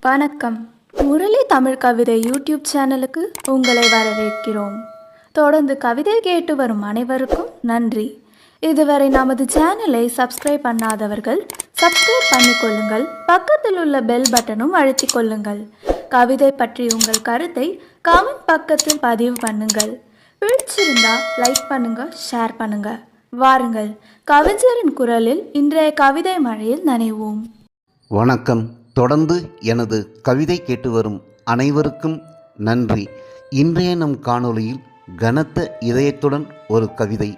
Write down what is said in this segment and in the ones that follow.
வணக்கம். முரளி தமிழ் கவிதை யூடியூப் சேனலுக்கு உங்களை வரவேற்கிறோம். தொடர்ந்து கவிதை கேட்டு வரும் அனைவருக்கும் நன்றி. இதுவரை நமது சேனலை சப்ஸ்கிரைப் பண்ணாதவர்கள் சப்ஸ்கிரைப் பண்ணிக்கொள்ளுங்கள். பக்கத்தில் உள்ள பெல் பட்டனும் அழுத்திக் கொள்ளுங்கள். கவிதை பற்றி உங்கள் கருத்தை கமெண்ட் பக்கத்தில் பதிவு பண்ணுங்கள். பிடிச்சிருந்தா லைக் பண்ணுங்க, ஷேர் பண்ணுங்க. வாருங்கள், கவிஞரின் குரலில் இன்றைய கவிதை மழையில் நனைவோம். வணக்கம். தொடர்ந்து எனது கவிதை கேட்டு வரும் அனைவருக்கும் நன்றி. இன்றைய நம் காணொளியில் கனத்த இதயத்துடன் ஒரு கவிதை.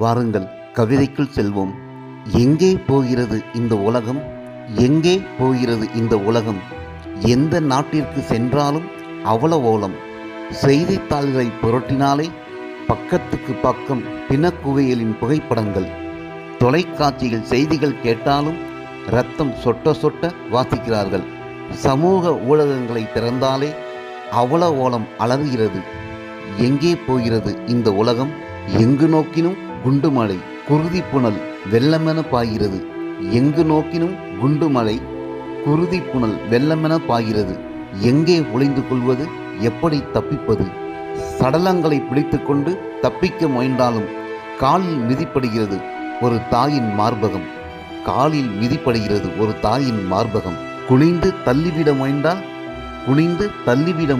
வாருங்கள், கவிதைக்குள் செல்வோம். எங்கே போகிறது இந்த உலகம்? எங்கே போகிறது இந்த உலகம்? எந்த நாட்டிற்கு சென்றாலும் அவ்வளவோலம். செய்தித்தாள்களை புரட்டினாலே பக்கத்துக்கு பக்கம் பிணக்குவியலின் புகைப்படங்கள். தொலைக்காட்சியில் செய்திகள் கேட்டாலும் இரத்தம் சொட்ட சொட்ட வாசிக்கிறார்கள். சமூக ஊடகங்களை திறந்தாலே அவலவோலம் அலறுகிறது. எங்கே போகிறது இந்த உலகம்? எங்கு நோக்கினும் குண்டுமழை, குருதி புனல் வெள்ளமென பாய்கிறது. எங்கு நோக்கினும் குண்டுமழை, குருதி புனல் வெள்ளமென பாய்கிறது. எங்கே ஒளிந்து கொள்வது? எப்படி தப்பிப்பது? சடலங்களை பிடித்து கொண்டு தப்பிக்க முயன்றாலும் காலில் மிதிப்படுகிறது ஒரு தாயின் மார்பகம். காலில் மிதிப்படுகிறது ஒரு தாயின் மார்பகம். குனிந்து தள்ளிவிட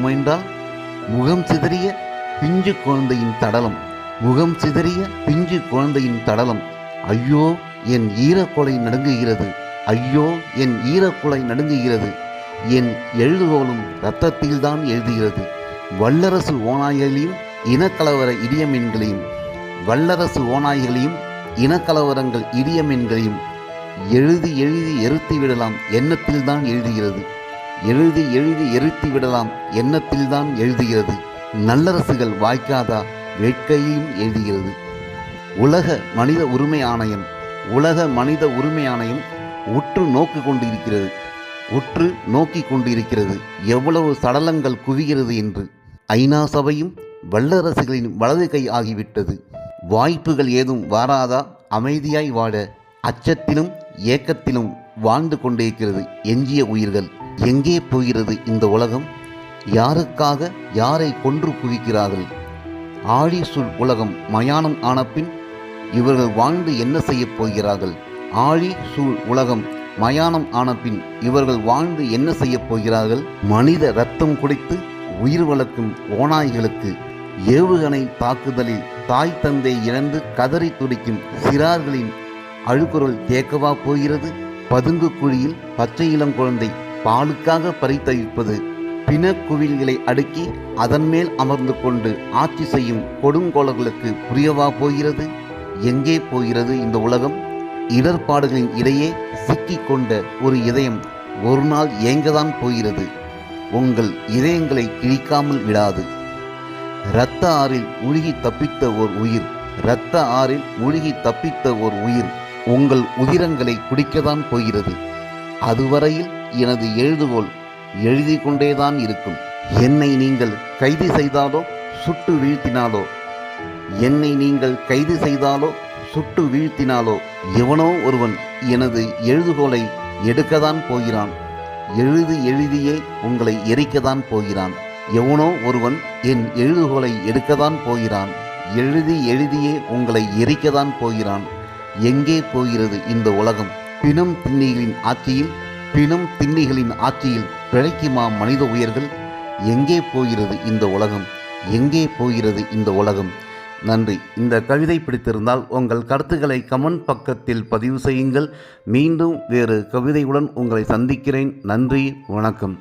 முயன்றால் முகம் சிதறிய பிஞ்சு குழந்தையின் தடலம். முகம் சிதறிய பிஞ்சு குழந்தையின் தடலம். ஐயோ, என் ஈரக்குலை நடுங்குகிறது. ஐயோ, என் ஈரக்குலை நடுங்குகிறது. என் எழுதுகோலும் இரத்தத்தில்தான் எழுதுகிறது. வல்லரசு ஓநாய்களையும் இனக்கலவர இடியமென்களையும், வல்லரசு ஓநாய்களையும் இனக்கலவரங்கள் இடியமென்களையும் எழுதி எழுதி எரித்து விடலாம் எண்ணத்தில்தான் எழுதுகிறது. எழுதி எழுதி எரித்து விடலாம் எண்ணத்தில்தான் எழுதுகிறது. நல்லரசுகள் வாய்க்காதா வேட்கையையும் எழுதுகிறது. உலக மனித உரிமை ஆணையம், உலக மனித உரிமை ஆணையம் உற்று நோக்கி கொண்டிருக்கிறது எவ்வளவு சடலங்கள் குவிகிறது என்று. ஐநா சபையும் வல்லரசுகளின் வலது கை ஆகிவிட்டது. வாய்ப்புகள் ஏதும் வாராதா அமைதியாய் வாழ? அச்சத்திலும் ஏக்கத்திலும் வாழ்ந்து கொண்டிருக்கிறது எஞ்சிய உயிர்கள். எங்கே போகிறது இந்த உலகம்? யாருக்காக யாரை கொன்று குவிக்கிறார்கள்? ஆழி சூழ் உலகம் மயானம் ஆனபின் இவர்கள் வாழ்ந்து என்ன செய்யப் போகிறார்கள்? ஆழி சூழ் உலகம் மயானம் ஆனபின் இவர்கள் வாழ்ந்து என்ன செய்யப் போகிறார்கள்? மனித இரத்தம் குடித்து உயிர் வளர்க்கும் ஓநாய்களுக்கு ஏவுகணை தாக்குதலில் தாய் தந்தை இழந்து கதறி துடிக்கும் சிறார்களின் அழுகுரல் கேட்கவா போகிறது? பதுங்கு குழியில் பச்சை இளம் குழந்தை பாலுக்காக பறித்தவிப்பது, பிணக்குவில்களை அடுக்கி அதன் மேல் அமர்ந்து கொண்டு ஆட்சி செய்யும் கொடுங்கோலர்களுக்கு புரியவா போகிறது? எங்கே போகிறது இந்த உலகம்? இடர்பாடுகளின் இடையே சிக்கிக் கொண்ட ஒரு இதயம் ஒரு நாள் ஏங்கதான் போகிறது. உங்கள் இதயங்களை கிழிக்காமல் விடாது. இரத்த ஆறில் மூழ்கி தப்பித்த ஓர் உயிர், இரத்த ஆறில் மூழ்கி தப்பித்த ஓர் உயிர் உங்கள் உதிரங்களை குடிக்கத்தான் போகிறது. அதுவரையில் எனது எழுதுகோள் எழுதி கொண்டேதான் இருக்கும். என்னை நீங்கள் கைது செய்தாலோ சுட்டு வீழ்த்தினாலோ, என்னை நீங்கள் கைது செய்தாலோ சுட்டு வீழ்த்தினாலோ எவனோ ஒருவன் எனது எழுதுகோளை எடுக்கத்தான் போகிறான். எழுதியே உங்களை எரிக்கத்தான் போகிறான். எவனோ ஒருவன் என் எழுதுகோளை எடுக்கத்தான் போகிறான். எழுதியே உங்களை எரிக்கத்தான் போகிறான். எங்கே போகிறது இந்த உலகம்? பிணம் திண்ணிகளின் ஆட்சியில் பிழைக்குமா மனித உயிர்கள்? எங்கே போகிறது இந்த உலகம்? எங்கே போகிறது இந்த உலகம்? நன்றி. இந்த கவிதை பிடித்திருந்தால் உங்கள் கருத்துக்களை கமெண்ட் பக்கத்தில் பதிவு செய்யுங்கள். மீண்டும் வேறு கவிதையுடன் உங்களை சந்திக்கிறேன். நன்றி, வணக்கம்.